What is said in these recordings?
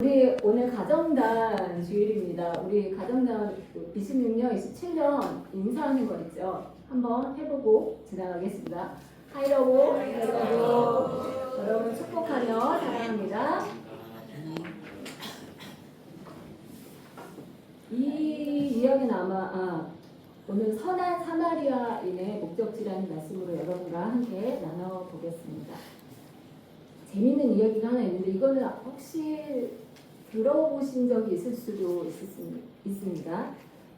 우리 오늘 가정단 주일입니다. 우리 가정단 26년, 27년 인사하는 거 있죠? 한번 해보고 지나가겠습니다. 하이러고, 하이러고. 여러분 축복하며 사랑합니다. 이 이야기는 아마 오늘 선한 사마리아인의 목적지라는 말씀으로 여러분과 함께 나눠보겠습니다. 재미있는 이야기가 하나 있는데 이거는 혹시 들어보신 적이 있을 수도 있습니다.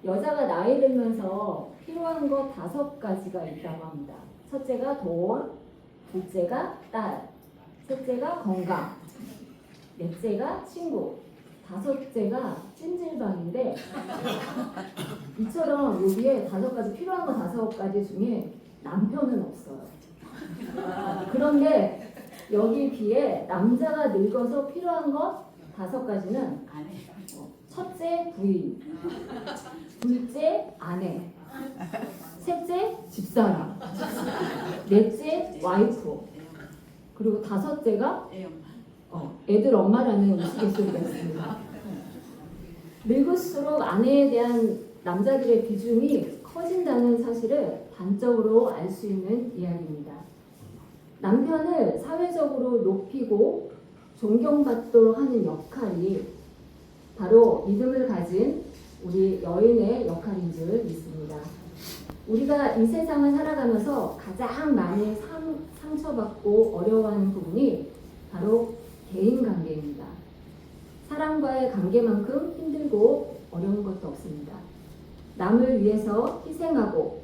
여자가 나이 들면서 필요한 것 5가지가 있다고 합니다. 첫째가 돈, 둘째가 딸, 셋째가 건강, 넷째가 친구, 다섯째가 찜질방인데 이처럼 여기에 5가지 필요한 거 5가지 중에 남편은 없어요. 그런데 여기 비해 남자가 늙어서 필요한 것 5가지는 첫째 부인, 둘째 아내, 셋째 집사람, 넷째 와이프, 그리고 다섯째가 애들 엄마라는 우스갯소리가 있습니다. 늙을수록 아내에 대한 남자들의 비중이 커진다는 사실을 단적으로 알 수 있는 이야기입니다. 남편을 사회적으로 높이고 존경받도록 하는 역할이 바로 믿음을 가진 우리 여인의 역할인 줄 믿습니다. 우리가 이 세상을 살아가면서 가장 많이 상처받고 어려워하는 부분이 바로 대인관계입니다. 사람과의 관계만큼 힘들고 어려운 것도 없습니다. 남을 위해서 희생하고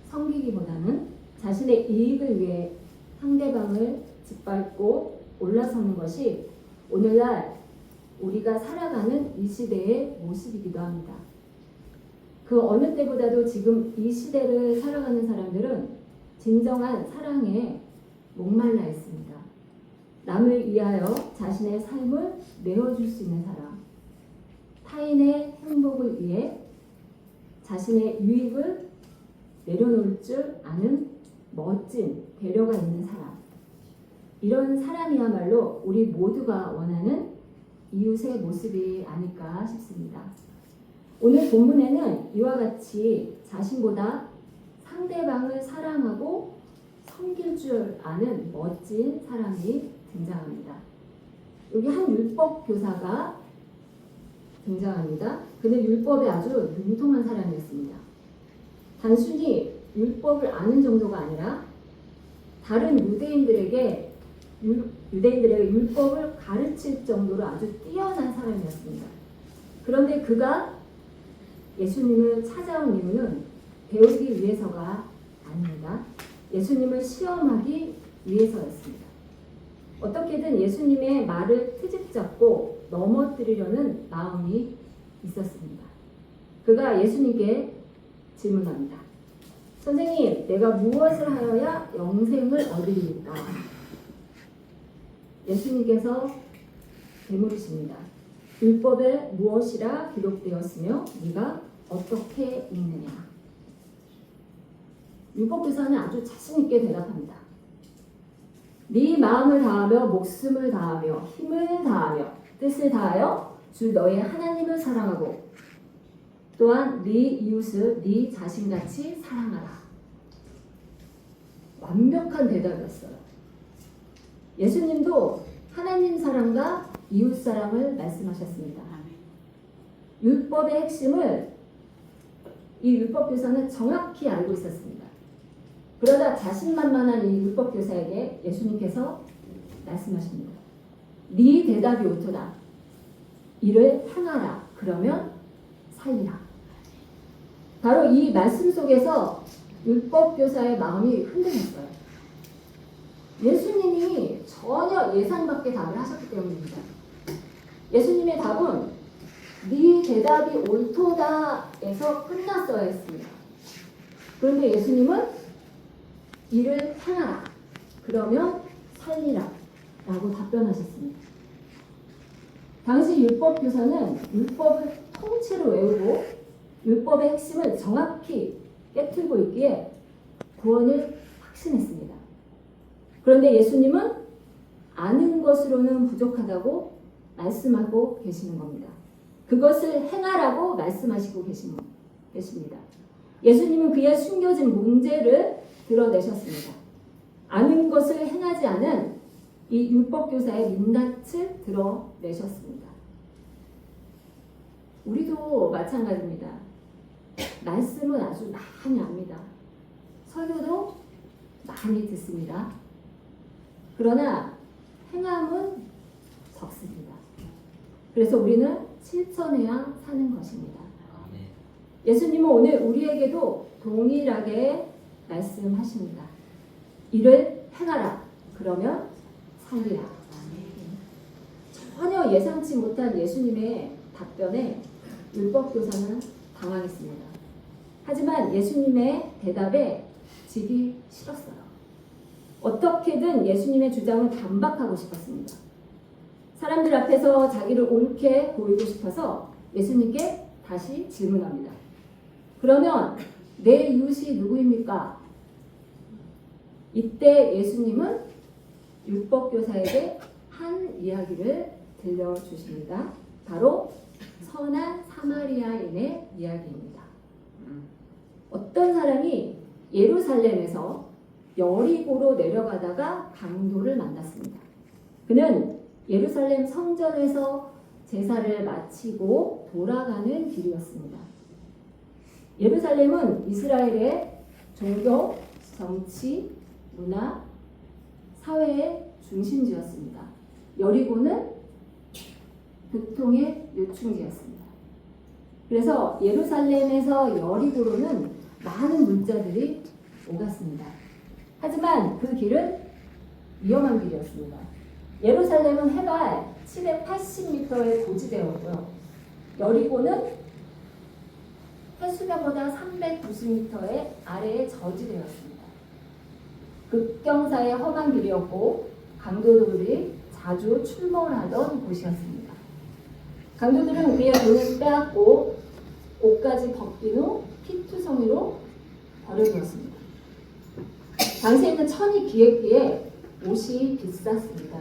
섬기기보다는 자신의 이익을 위해 상대방을 짓밟고 올라서는 것이 오늘날 우리가 살아가는 이 시대의 모습이기도 합니다. 그 어느 때보다도 지금 이 시대를 살아가는 사람들은 진정한 사랑에 목말라 있습니다. 남을 위하여 자신의 삶을 내어줄 수 있는 사람, 타인의 행복을 위해 자신의 유익을 내려놓을 줄 아는 멋진 배려가 있는 사람, 이런 사람이야말로 우리 모두가 원하는 이웃의 모습이 아닐까 싶습니다. 오늘 본문에는 이와 같이 자신보다 상대방을 사랑하고 섬길 줄 아는 멋진 사람이 등장합니다. 여기 한 율법 교사가 등장합니다. 그는 율법에 아주 능통한 사람이었습니다. 단순히 율법을 아는 정도가 아니라 다른 유대인들에게 율법을 가르칠 정도로 아주 뛰어난 사람이었습니다. 그런데 그가 예수님을 찾아온 이유는 배우기 위해서가 아닙니다. 예수님을 시험하기 위해서였습니다. 어떻게든 예수님의 말을 트집잡고 넘어뜨리려는 마음이 있었습니다. 그가 예수님께 질문합니다. 선생님, 내가 무엇을 하여야 영생을 얻으리까? 예수님께서 되물으십니다. 율법에 무엇이라 기록되었으며 네가 어떻게 읽느냐? 율법교사는 아주 자신 있게 대답합니다. 네 마음을 다하며 목숨을 다하며 힘을 다하며 뜻을 다하여 주 너의 하나님을 사랑하고 또한 네 이웃을 네 자신같이 사랑하라. 완벽한 대답이었어요. 예수님도 하나님 사랑과 이웃 사랑을 말씀하셨습니다. 율법의 핵심을 이 율법 교사는 정확히 알고 있었습니다. 그러다 자신만만한 이 율법 교사에게 예수님께서 말씀하십니다. 네 대답이 옳도다. 이를 행하라. 그러면 살리라. 바로 이 말씀 속에서 율법 교사의 마음이 흔들렸어요. 예수님이 전혀 예상 밖의 답을 하셨기 때문입니다. 예수님의 답은 네 대답이 옳도다에서 끝났어야 했습니다. 그런데 예수님은 이를 행하라. 그러면 살리라. 라고 답변하셨습니다. 당시 율법 교사는 율법을 통째로 외우고 율법의 핵심을 정확히 깨트리고 있기에 구원을 확신했습니다. 그런데 예수님은 아는 것으로는 부족하다고 말씀하고 계시는 겁니다. 그것을 행하라고 말씀하시고 계십니다. 예수님은 그의 숨겨진 문제를 드러내셨습니다. 아는 것을 행하지 않은 이 율법교사의 민낯을 드러내셨습니다. 우리도 마찬가지입니다. 말씀은 아주 많이 압니다. 설교도 많이 듣습니다. 그러나 행함은 적습니다. 그래서 우리는 실천해야 사는 것입니다. 예수님은 오늘 우리에게도 동일하게 말씀하십니다. 이를 행하라. 그러면 살리라. 전혀 예상치 못한 예수님의 답변에 율법교사는 당황했습니다. 하지만 예수님의 대답에 지기 싫었어요. 어떻게든 예수님의 주장을 반박하고 싶었습니다. 사람들 앞에서 자기를 옳게 보이고 싶어서 예수님께 다시 질문합니다. 그러면 내 이웃이 누구입니까? 이때 예수님은 율법교사에게 한 이야기를 들려주십니다. 바로 선한 사마리아인의 이야기입니다. 어떤 사람이 예루살렘에서 여리고로 내려가다가 강도를 만났습니다. 그는 예루살렘 성전에서 제사를 마치고 돌아가는 길이었습니다. 예루살렘은 이스라엘의 종교, 정치, 문화, 사회의 중심지였습니다. 여리고는 교통의 요충지였습니다. 그래서 예루살렘에서 여리고로는 많은 물자들이 오갔습니다. 하지만 그 길은 위험한 길이었습니다. 예루살렘은 해발 780m의 고지대였고요. 여리고는 해수면보다 390m의 아래의 저지대였습니다. 급경사의 험한 길이었고 강도들이 자주 출몰 하던 곳이었습니다. 강도들은 우리의 돈을 빼앗고 옷까지 벗긴 후 피투성이로 버려두었습니다. 당시에는 천이 기했기에 옷이 비쌌습니다.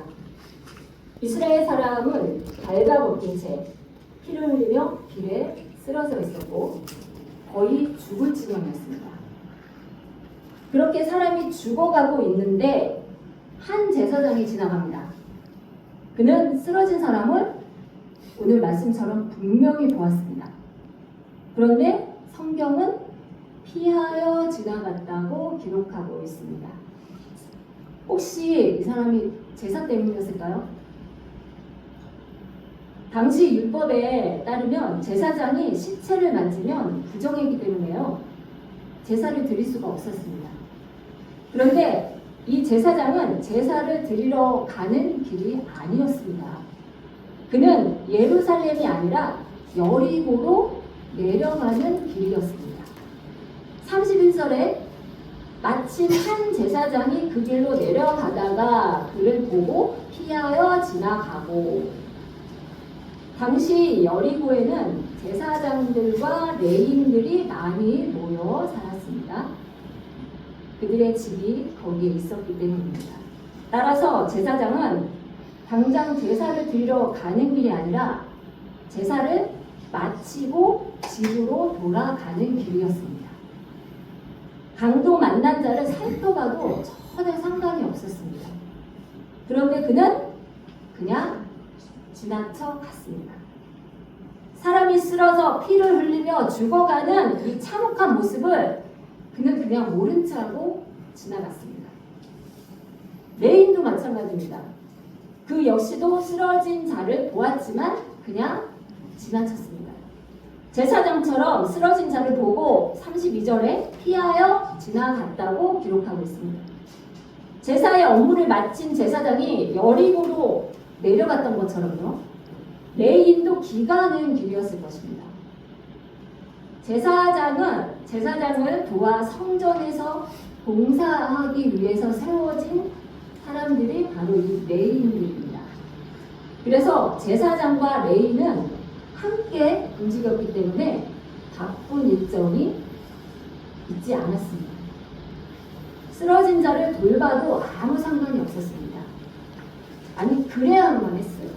이스라엘 사람은 발가벗긴 채 피를 흘리며 길에 쓰러져 있었고 거의 죽을 지경이었습니다. 그렇게 사람이 죽어가고 있는데 한 제사장이 지나갑니다. 그는 쓰러진 사람을 오늘 말씀처럼 분명히 보았습니다. 그런데 성경은 피하여 지나갔다고 기록하고 있습니다. 혹시 이 사람이 제사 때문이었을까요? 당시 율법에 따르면 제사장이 시체를 만지면 부정이기 때문에요. 제사를 드릴 수가 없었습니다. 그런데 이 제사장은 제사를 드리러 가는 길이 아니었습니다. 그는 예루살렘이 아니라 여리고로 내려가는 길이었습니다. 31절에 마침 한 제사장이 그 길로 내려가다가 그를 보고 피하여 지나가고, 당시 여리고에는 제사장들과 레인들이 많이 모여 살았습니다. 그들의 집이 거기에 있었기 때문입니다. 따라서 제사장은 당장 제사를 드리러 가는 길이 아니라 제사를 마치고 집으로 돌아가는 길이었습니다. 강도 만난 자를 살펴봐도 전혀 상관이 없었습니다. 그런데 그는 그냥 지나쳐 갔습니다. 사람이 쓰러져 피를 흘리며 죽어가는 이 참혹한 모습을 그는 그냥 모른 척하고 지나갔습니다. 레인도 마찬가지입니다. 그 역시도 쓰러진 자를 보았지만 그냥 지나쳤습니다. 제사장처럼 쓰러진 자를 보고 32절에 피하여 지나갔다고 기록하고 있습니다. 제사의 업무를 마친 제사장이 여리고로 내려갔던 것처럼요, 레인도 기가는 길이었을 것입니다. 제사장을 도와 성전에서 봉사하기 위해서 세워진 사람들이 바로 이 레인들입니다. 그래서 제사장과 레인은 함께 움직였기 때문에 바쁜 일정이 있지 않았습니다. 쓰러진 자를 돌봐도 아무 상관이 없었습니다. 아니, 그래야만 했어요.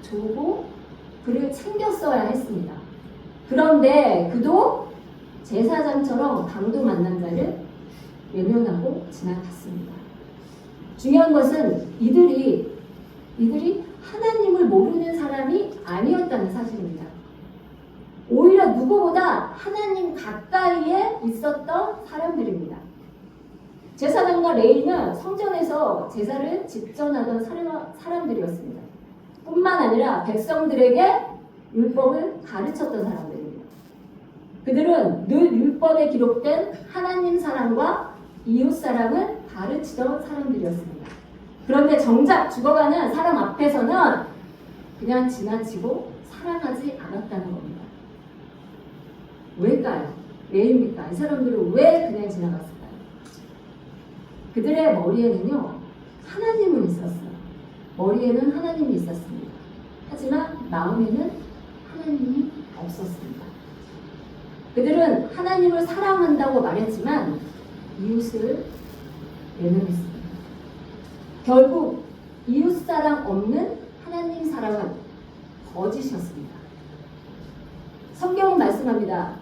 조고 그를 챙겼어야 했습니다. 그런데 그도 제사장처럼 강도 만난 자를 외면하고 지나갔습니다. 중요한 것은 이들이 하나님을 모르는 사람이 아니었다는 사실입니다. 오히려 누구보다 하나님 가까이에 있었던 사람들입니다. 제사장과 레위는 성전에서 제사를 집전하던 사람들이었습니다. 뿐만 아니라 백성들에게 율법을 가르쳤던 사람들입니다. 그들은 늘 율법에 기록된 하나님 사랑과 이웃 사랑을 가르치던 사람들이었습니다. 그런데 정작 죽어가는 사람 앞에서는 그냥 지나치고 사랑하지 않았다는 겁니다. 왜일까요? 왜입니까? 이 사람들은 왜 그냥 지나갔을까요? 그들의 머리에는요, 하나님은 있었어요. 머리에는 하나님이 있었습니다. 하지만 마음에는 하나님이 없었습니다. 그들은 하나님을 사랑한다고 말했지만 이웃을 외면했습니다. 결국 이웃사랑 없는 하나님 사랑은 거짓이었습니다. 성경은 말씀합니다.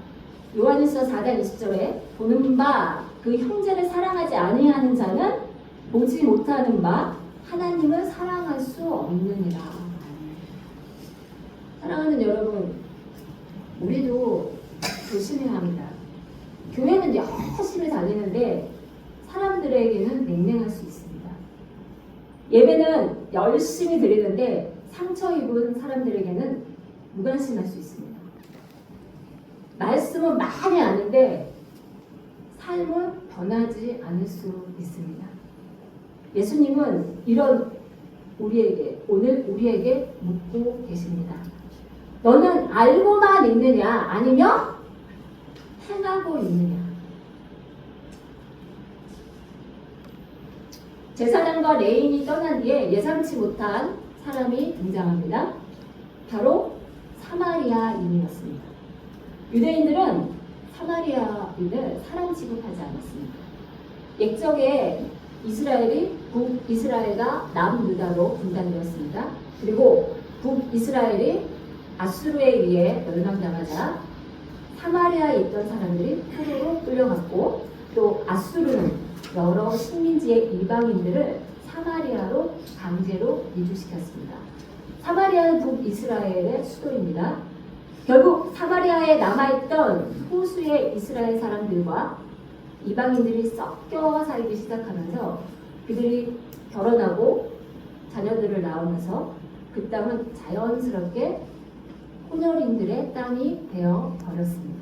요한일서 4장 20절에 보는 바 그 형제를 사랑하지 아니하는 자는 보지 못하는 바 하나님을 사랑할 수 없느니라. 사랑하는 여러분, 우리도 조심해야 합니다. 교회는 열심히 다니는데 사람들에게는 냉랭할 수 있습니다. 예배는 열심히 드리는데 상처 입은 사람들에게는 무관심할 수 있습니다. 말씀은 많이 아는데 삶은 변하지 않을 수 있습니다. 예수님은 오늘 우리에게 묻고 계십니다. 너는 알고만 있느냐 아니면 행하고 있느냐? 제사장과 레인이 떠난 뒤에 예상치 못한 사람이 등장합니다. 바로 사마리아인이었습니다. 유대인들은 사마리아인을 사람 취급하지 않았습니다. 옛적에 이스라엘이 북이스라엘과 남유다로 분단되었습니다. 그리고 북이스라엘이 아수르에 의해 멸망당하자 사마리아에 있던 사람들이 포로로 끌려갔고 또 아수르는 여러 식민지의 이방인들을 사마리아로 강제로 이주시켰습니다. 사마리아는 북이스라엘의 수도입니다. 결국 사마리아에 남아있던 소수의 이스라엘 사람들과 이방인들이 섞여 살기 시작하면서 그들이 결혼하고 자녀들을 낳으면서 그 땅은 자연스럽게 혼혈인들의 땅이 되어 버렸습니다.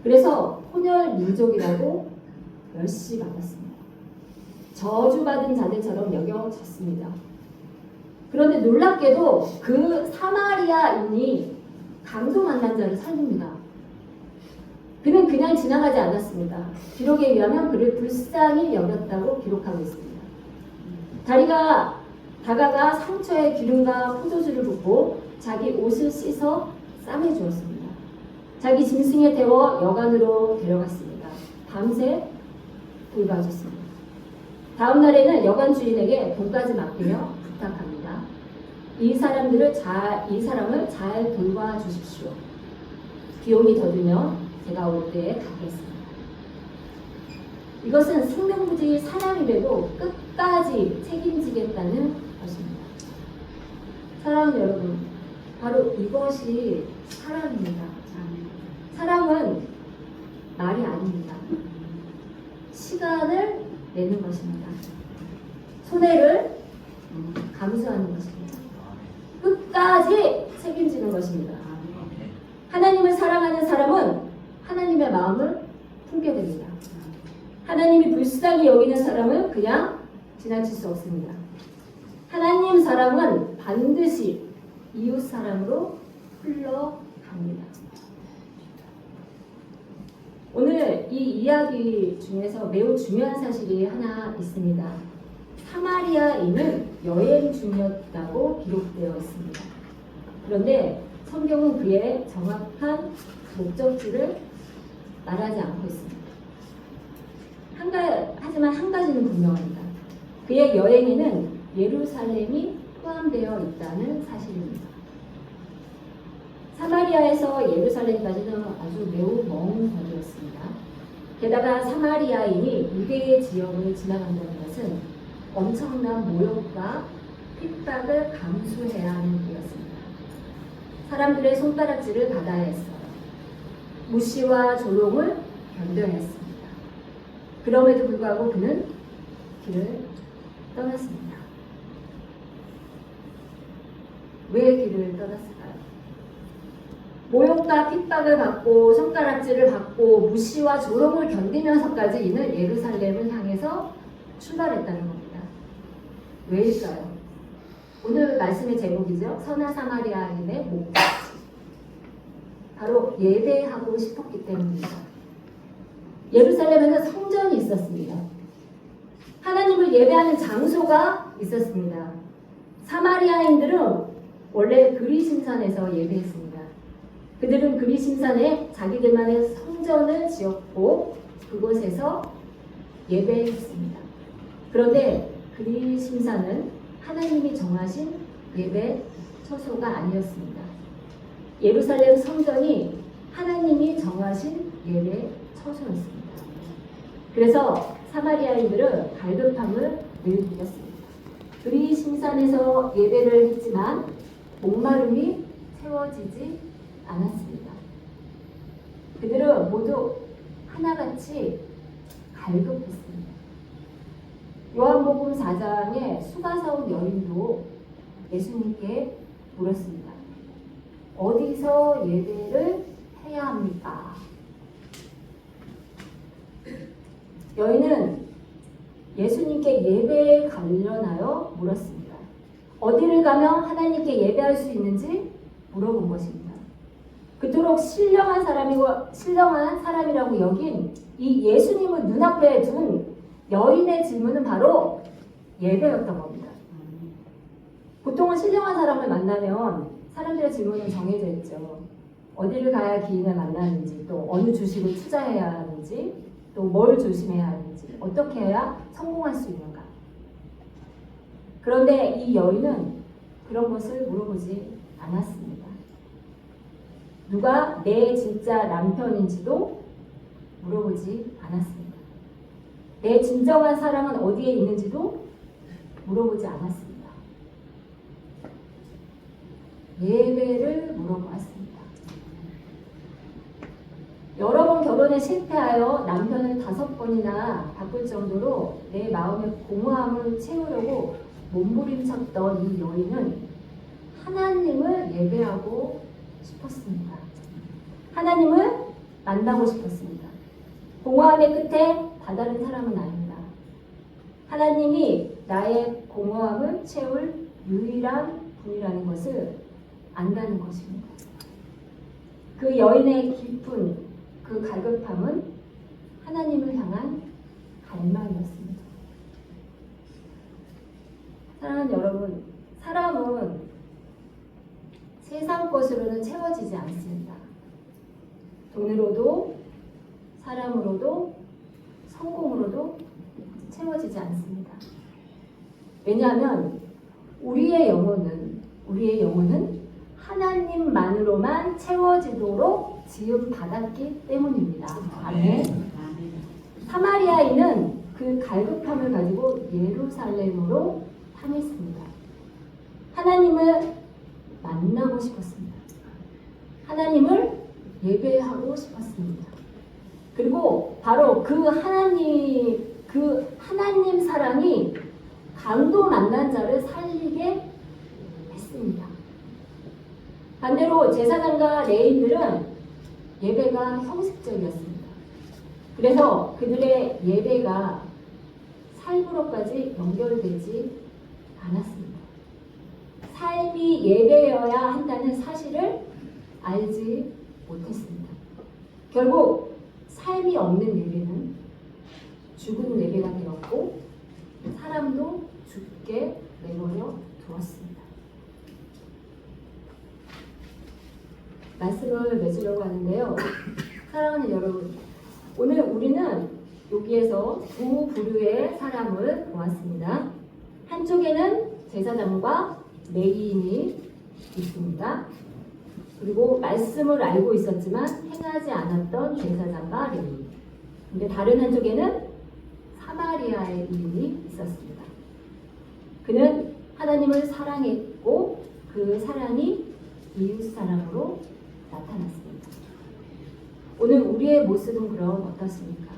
그래서 혼혈 민족이라고 멸시받았습니다. 저주받은 자들처럼 여겨졌습니다. 그런데 놀랍게도 그 사마리아인이 강도 만난 자를 살립니다. 그는 그냥 지나가지 않았습니다. 기록에 의하면 그를 불쌍히 여겼다고 기록하고 있습니다. 다가가 상처에 기름과 포도주를 붓고 자기 옷을 씻어 쌈해 주었습니다. 자기 짐승에 태워 여관으로 데려갔습니다. 밤새 돌봐줬습니다. 다음 날에는 여관 주인에게 돈까지 맡기며 부탁합니다. 이 사람을 잘 돌봐주십시오. 비용이 더 들면 제가 올 때에 갚겠습니다. 이것은 생명부지 사람이라도 끝까지 책임지겠다는 것입니다. 사랑하는 여러분, 바로 이것이 사랑입니다. 사랑은 말이 아닙니다. 시간을 내는 것입니다. 손해를 감수하는 것입니다. 끝까지 책임지는 것입니다. 하나님을 사랑하는 사람은 하나님의 마음을 품게 됩니다. 하나님이 불쌍히 여기는 사람은 그냥 지나칠 수 없습니다. 하나님 사랑은 반드시 이웃 사랑으로 흘러갑니다. 오늘 이 이야기 중에서 매우 중요한 사실이 하나 있습니다. 사마리아인은 여행 중이었다고 기록되어 있습니다. 그런데 성경은 그의 정확한 목적지를 말하지 않고 있습니다. 하지만 한 가지는 분명합니다. 그의 여행에는 예루살렘이 포함되어 포함되어 있다는 사실입니다. 사마리아에서 예루살렘까지는 아주 매우 먼 거리였습니다. 게다가 사마리아인이 유대의 지역을 지나간다는 것은 엄청난 모욕과 핍박을 감수해야 하는 일이었습니다. 사람들의 손가락질을 받아야 했어요. 무시와 조롱을 견뎌야 했습니다. 그럼에도 불구하고 그는 길을 떠났습니다. 왜 길을 떠났을까요? 모욕과 핍박을 받고 손가락질을 받고 무시와 조롱을 견디면서까지 이는 예루살렘을 향해서 출발했다는 겁니다. 왜일까요? 오늘 말씀의 제목이죠. 선한 사마리아인의 목적. 바로 예배하고 싶었기 때문입니다. 예루살렘에는 성전이 있었습니다. 하나님을 예배하는 장소가 있었습니다. 사마리아인들은 원래 그리심산에서 예배했습니다. 그들은 그리심산에 자기들만의 성전을 지었고 그곳에서 예배했습니다. 그런데 그리심산은 하나님이 정하신 예배 처소가 아니었습니다. 예루살렘 성전이 하나님이 정하신 예배 처소였습니다. 그래서 사마리아인들은 갈급함을 늘 느꼈습니다. 그리심산에서 예배를 했지만 목마름이 채워지지 않았습니다. 그들은 모두 하나같이 갈급했습니다. 요한복음 4장에 수가사온 여인도 예수님께 물었습니다. 어디서 예배를 해야 합니까? 여인은 예수님께 예배에 관련하여 물었습니다. 어디를 가면 하나님께 예배할 수 있는지 물어본 것입니다. 그토록 신령한 사람이라고 여긴 이 예수님을 눈앞에 둔 여인의 질문은 바로 예배였던 겁니다. 보통은 신령한 사람을 만나면 사람들의 질문은 정해져 있죠. 어디를 가야 기인을 만나는지, 또 어느 주식을 투자해야 하는지, 또 뭘 조심해야 하는지, 어떻게 해야 성공할 수 있는가. 그런데 이 여인은 그런 것을 물어보지 않았습니다. 누가 내 진짜 남편인지도 물어보지 않았습니다. 내 진정한 사랑은 어디에 있는지도 물어보지 않았습니다. 예배를 물어보았습니다. 여러 번 결혼에 실패하여 남편을 5번이나 바꿀 정도로 내 마음의 공허함을 채우려고 몸부림쳤던 이 여인은 하나님을 예배하고 싶었습니다. 하나님을 만나고 싶었습니다. 공허함의 끝에 다다른 사람은 아닙니다. 하나님이 나의 공허함을 채울 유일한 분이라는 것을 안다는 것입니다. 그 여인의 깊은 그 갈급함은 하나님을 향한 갈망이었습니다. 사랑하는 여러분, 사람은 세상 것으로는 채워지지 않습니다. 돈으로도, 사람으로도, 성공으로도 채워지지 않습니다. 왜냐하면 우리의 영혼은 하나님만으로만 채워지도록 지음 받았기 때문입니다. 아멘. 사마리아인은 그 갈급함을 가지고 예루살렘으로 향했습니다. 하나님을 만나고 싶었습니다. 하나님을 예배하고 싶었습니다. 그리고 바로 그 하나님 사랑이 강도 만난 자를 살리게 했습니다. 반대로 제사장과 레위인들은 예배가 형식적이었습니다. 그래서 그들의 예배가 삶으로까지 연결되지 않았습니다. 삶이 예배여야 한다는 사실을 알지 못했습니다. 결국 삶이 없는 예배는 죽은 예배가 되었고 사람도 죽게 내버려 두었습니다. 말씀을 맺으려고 하는데요. 사랑하는 여러분, 오늘 우리는 여기에서 두 부류의 사람을 보았습니다. 한쪽에는 제사장과 레인이 있습니다. 그리고 말씀을 알고 있었지만 행하지 않았던 제사장과 레위. 근데 다른 한쪽에는 사마리아의 인이 있었습니다. 그는 하나님을 사랑했고 그 사랑이 이웃 사랑으로 나타났습니다. 오늘 우리의 모습은 그럼 어떻습니까?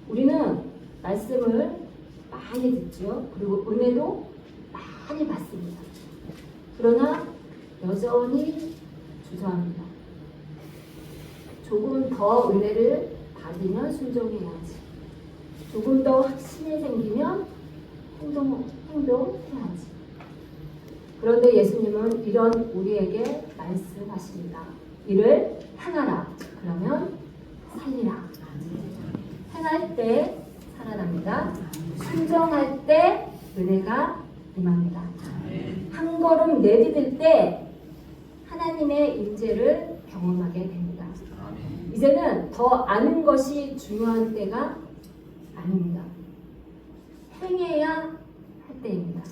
우리는 말씀을 많이 듣죠. 그리고 은혜도 많이 받습니다. 그러나 여전히 주저합니다. 조금 더 은혜를 받으면 순종해야지. 조금 더 확신이 생기면 행동해야지. 그런데 예수님은 이런 우리에게 말씀하십니다. 이를 행하라. 그러면 살리라. 행할 때 살아납니다. 순종할 때 은혜가 임합니다. 한 걸음 내디딜 때 하나님의 임재를 경험하게 됩니다. 이제는 더 아는 것이 중요한 때가 아닙니다. 행해야 할 때입니다.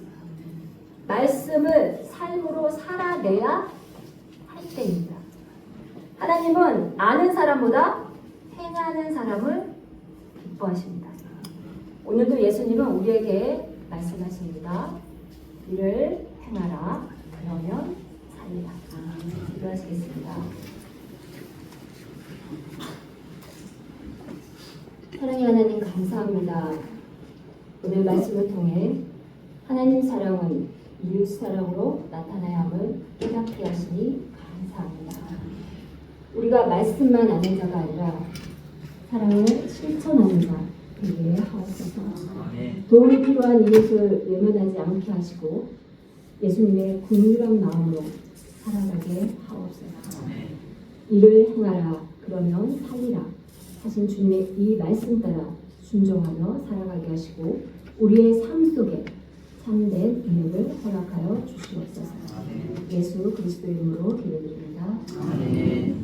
말씀을 삶으로 살아내야 할 때입니다. 하나님은 아는 사람보다 행하는 사람을 기뻐하십니다. 오늘도 예수님은 우리에게 말씀하십니다. 이를 행하라. 그러면 살리라. 기도하시겠습니다. 사랑의 하나님 감사합니다. 오늘 말씀을 통해 하나님 사랑은 이웃 사랑으로 나타나야 함을 깨닫게 하시니 감사합니다. 우리가 말씀만 아는 자가 아니라 사랑을 실천하는 자 되게 하옵소서. 도움이 필요한 이웃을 외면하지 않게 하시고 예수님의 긍휼한 마음으로 살아가게 하옵소서. 이를 행하라. 그러면 살리라. 하신 주님의 이 말씀 따라 순종하며 살아가게 하시고 우리의 삶 속에 참된 은혜를 허락하여 주시옵소서. 예수 그리스도 이름으로 기도드립니다. 아멘.